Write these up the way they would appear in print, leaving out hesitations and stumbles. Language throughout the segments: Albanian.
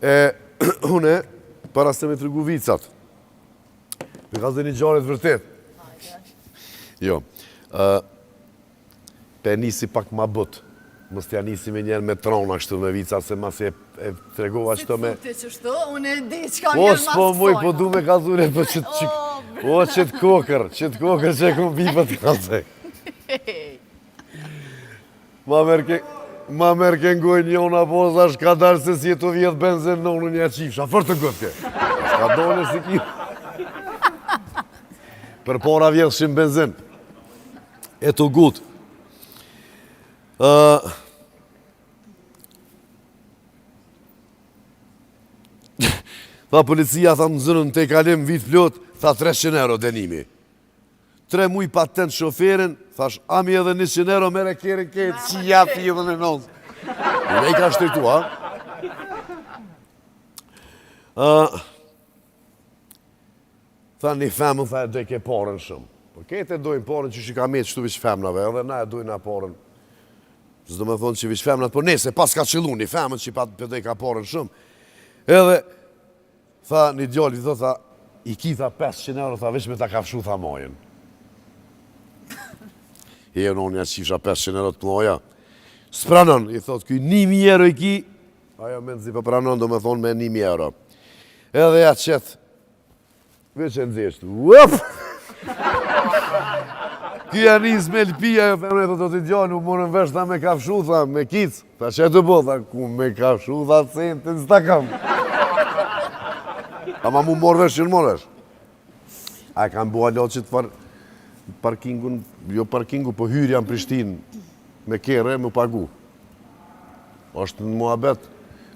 Une, para se me të rëgu vicat, me ka zë një gjarit vërtet. Jo, pe nisi pak ma but, mës t'ja nisi me njerë me trona kështu me vicat, se mas e të regova qëto me... Si të qështu, unë e di që kam njerë mas të sojna. Po, s'po muj, po du me ka zure, po qëtë kokër që e kom bipët ka zë. Ma merë ke ngoj njona, po zash ka darë se si e të vjetë benzin në unë një qifsha, fërë të gëtë ke. Ska dole si ki. Për para vjetë shimë benzin. E të gutë. Tha policia, tha më zënën të i kalim vit plot, tha 300 euro denimi. 3 muj patent shoferin, thash, ami edhe 100 euro mere kjerin këtë, që japi edhe në nëzë. Në i ka shtëjtu, ha? Tha, një femën, tha, e dojë ke parën shumë. Po kete e dojnë parën që ka metë qëtu vishë femnave, edhe na e dojnë a parën. Zdo me thonë që vishë femnat, po nese, pas ka qëllu një femën që për dojë ka parën shumë. Edhe, tha, një djali, tha, i ki, tha, 500 euro, tha, vish me ta kafshu, tha, majën. E në unë një qifsha 500 euro të ploja. S'pranon, i thot, kuj 1.000 euro i ki, ajo me nëzi për pranon, do me thonë me 1.000 euro. Edhe ja qëtë, veç e nëzishtë, uop! Kja njës me lpia, jo femre, thot, t'i djani, u morën vesh, tha me kafshu, tha, me kic, tha, që të bo, tha, ku me kafshu, tha, centin, s'ta kam. Ama mu morë vesh, që në morë vesh. A kam bua lo që të farë, parkingun, jo parkingu, po hyrja në Prishtinë, me kere, me pagu. Ashtë në muhabet,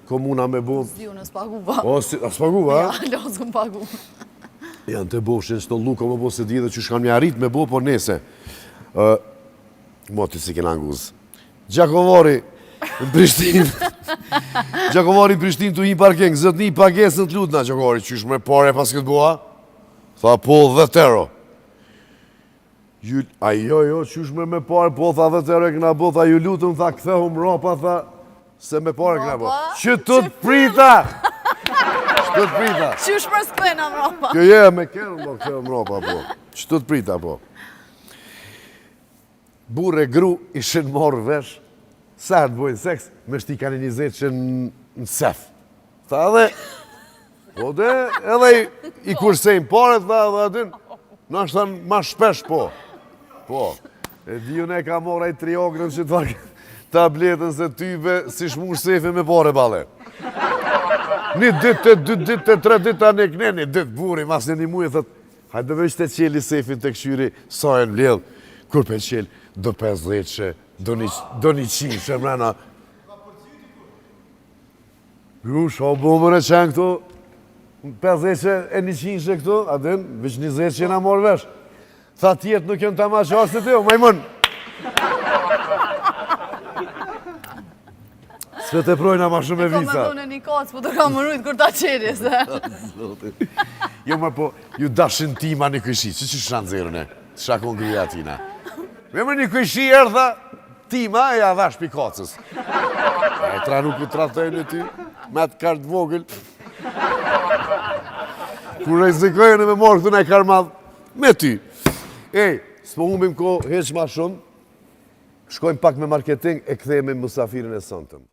komuna me bo... S'di unë s'pagu, ba. O, s'pagu, ba? Ja, lozën pagu. Janë të boshin, që të luka me bo se di dhe që shkan me arrit me bo, por nese. Moti si kena nguzë. Gjakovari në Prishtinë. Gjakovari në Prishtinë të i parking, zëtni pagesën të lutna, Gjakovari, qysh me pare pas këtë boa? Tha, po 10 euro. Jo, qysh me pare, po, tha 10 euro e këna bo, tha, ju lutëm, tha, këthehum ropa, tha, se me pare këna bo. Që të të prita! Që të të prita! Qysh për s'këthena më ropa? Kjo me kërë, mo, këthehum ropa, po. Që të të prita, po. Burë e gru ishin morë vesh, sa të bojnë seks, me shti kanë 20 që në sef. Tha edhe, po dhe, edhe i kursejnë pare, tha edhe adin, në ashtë thanë ma shpesh, po. Po, e di unë e ka mora i triogrën që të vakë tabletën se tybe si shmush sefe me pare bale. Një ditë, 2 ditë, 3 ditë anë e këne, një ditë buri, mas një muje, thët, hajde veç të qeli sefin të këshyri, sa e në bledh, kur pe qeli, do 50 që, do 100 që mrena. Ju, sho bo mëre qenë këtu, 50 që e 100 që këtu, adin, veç 20 që jena morë vesh. Tha tjetë nuk jënë të ma qasë të të jo, majmën. Sve të projna ma shumë e visa. Ko me dhune një kacë, po të ka më rujtë kur ta qeri, se. Jo, ma po, ju dashin tima një këshi, që shanë zërën e? Të shakon grija tina. Me më një këshi erdha, tima e ja dhash pi kacës. E tra nuk u tratojnë e ty, me atë kartë vogël. Kur rezikojnë me morë këtu në e karë madhë, me ty. Ej, s'po humbim ko heq ma shumë, shkojmë pak me marketing e kthejmë musafirin e sëntëm.